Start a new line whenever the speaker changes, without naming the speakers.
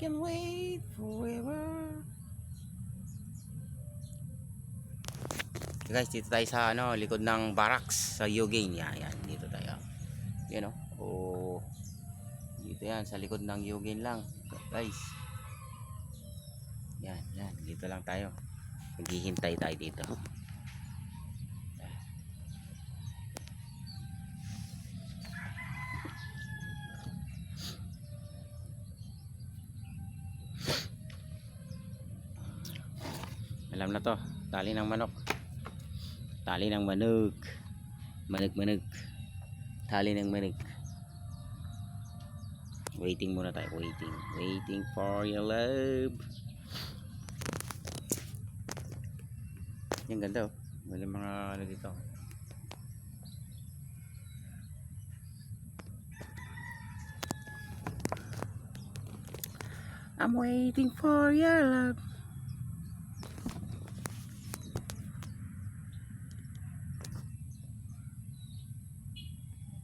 can wait forever. Guys, dito tayo sa likod ng barracks sa Eugene. Yan, dito tayo. Yan oh. Dito yan sa likod ng Eugene lang, guys. Yan, dito lang tayo. Maghihintay tayo dito. Alam na to, tali ng manok. Tali ng manok. Manok. Tali ng manok. Waiting muna tayo, waiting for your love. Yung ganda oh. May mga ano dito. I'm waiting for your love.